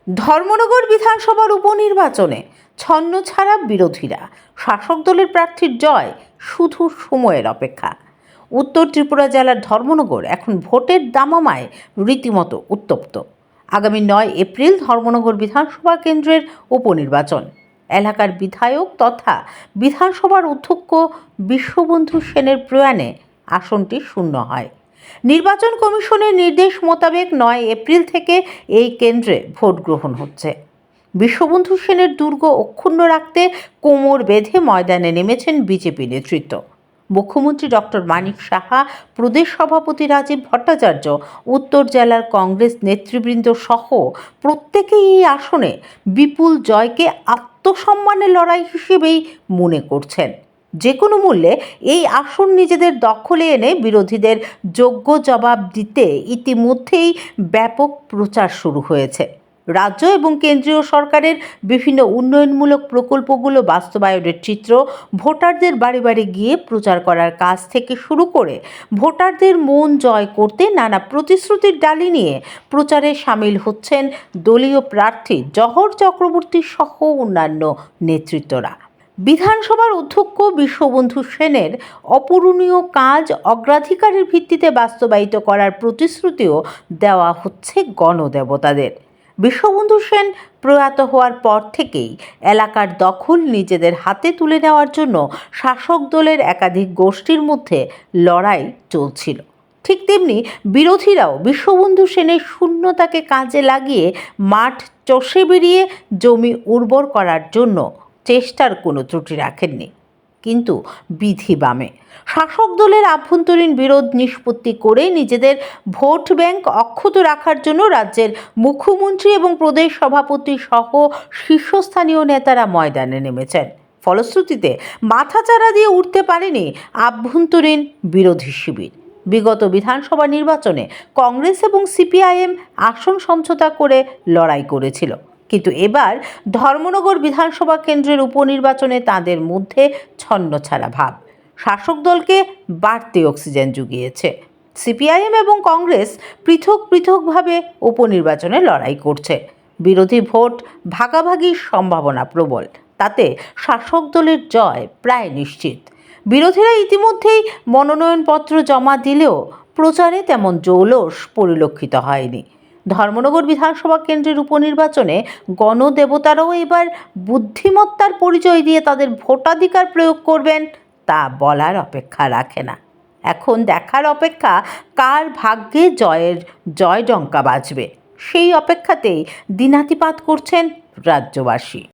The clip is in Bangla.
ধর্মনগর বিধানসভার উপনির্বাচনে ছন্নছাড়া বিরোধীরা। শাসক দলের প্রার্থীর জয় শুধু সময়ের অপেক্ষা। উত্তর ত্রিপুরা জেলার ধর্মনগর এখন ভোটের দামামায় রীতিমতো উত্তপ্ত। আগামী 9 এপ্রিল ধর্মনগর বিধানসভা কেন্দ্রের উপনির্বাচন। এলাকার বিধায়ক তথা বিধানসভার অধ্যক্ষ বিশ্ববন্ধু সেনের প্রয়াণে আসনটি শূন্য হয়। নির্বাচন কমিশনের নির্দেশ মোতাবেক 9 এপ্রিল থেকে এই কেন্দ্রে ভোট গ্রহণ হচ্ছে। বিশ্ববন্ধু সেনের দুর্গ অক্ষুণ্ণ রাখতে কোমর বেঁধে ময়দানে নেমেছেন বিজেপি নেতৃত্ব। মুখ্যমন্ত্রী ডক্টর মানিক সাহা, প্রদেশ সভাপতি রাজীব ভট্টাচার্য, উত্তর জেলার কংগ্রেস নেতৃবৃন্দ সহ প্রত্যেকেই এই আসনে বিপুল জয়কে আত্মসম্মানের লড়াই হিসেবেই মনে করছেন। যে কোনো মূল্যে এই আসন নিজেদের দখলে এনে বিরোধীদের যোগ্য জবাব দিতে ইতিমধ্যেই ব্যাপক প্রচার শুরু হয়েছে। রাজ্য এবং কেন্দ্রীয় সরকারের বিভিন্ন উন্নয়নমূলক প্রকল্পগুলো বাস্তবায়নের চিত্র, ভোটারদের বাড়ি বাড়ি গিয়ে প্রচার করার কাজ থেকে শুরু করে ভোটারদের মন জয় করতে নানা প্রতিশ্রুতির ডালি নিয়ে প্রচারে সামিল হচ্ছেন দলীয় প্রার্থী জহর চক্রবর্তী সহ অন্যান্য নেতৃত্বরা। বিধানসভার অধ্যক্ষ বিশ্ববন্ধু সেনের অপূরণীয় কাজ অগ্রাধিকারের ভিত্তিতে বাস্তবায়িত করার প্রতিশ্রুতিও দেওয়া হচ্ছে গণদেবতাদের। বিশ্ববন্ধু সেন প্রয়াত হওয়ার পর থেকেই এলাকার দখল নিজেদের হাতে তুলে নেওয়ার জন্য শাসক দলের একাধিক গোষ্ঠীর মধ্যে লড়াই চলছিল। ঠিক তেমনি বিরোধীরাও বিশ্ববন্ধু সেনের শূন্যতাকে কাজে লাগিয়ে মাঠ চষে বেরিয়ে জমি উর্বর করার জন্য চেষ্টার কোনো ত্রুটি রাখেননি। কিন্তু বিধি বামে শাসক দলের আভ্যন্তরীণ বিরোধ নিষ্পত্তি করে নিজেদের ভোট ব্যাংক অক্ষত রাখার জন্য রাজ্যের মুখ্যমন্ত্রী এবং প্রদেশ সভাপতি সহ শীর্ষস্থানীয় নেতারা ময়দানে নেমেছেন। ফলশ্রুতিতে মাথাচাড়া দিয়ে উঠতে পারেনি আভ্যন্তরীণ বিরোধী শিবির। বিগত বিধানসভা নির্বাচনে কংগ্রেস এবং সিপিআইএম আসন সমঝোতা করে লড়াই করেছিল, কিন্তু এবার ধর্মনগর বিধানসভা কেন্দ্রের উপনির্বাচনে তাদের মধ্যে ছন্নছাড়া ভাব শাসক দলকে বাড়তি অক্সিজেন জুগিয়েছে। সিপিআইএম এবং কংগ্রেস পৃথক পৃথকভাবে উপনির্বাচনে লড়াই করছে। বিরোধী ভোট ভাগাভাগির সম্ভাবনা প্রবল, তাতে শাসক দলের জয় প্রায় নিশ্চিত। বিরোধীরা ইতিমধ্যেই মনোনয়নপত্র জমা দিলেও প্রচারে তেমন জৌলস পরিলক্ষিত হয়নি। ধর্মনগর বিধানসভা কেন্দ্রের উপনির্বাচনে গণদেবতারাও এবার বুদ্ধিমত্তার পরিচয় দিয়ে তাদের ভোটাধিকার প্রয়োগ করবেন তা বলার অপেক্ষা রাখে না। এখন দেখার অপেক্ষা কার ভাগ্যে জয়ের জয়ডঙ্কা বাজবে, সেই অপেক্ষাতেই দিনাতিপাত করছেন রাজ্যবাসী।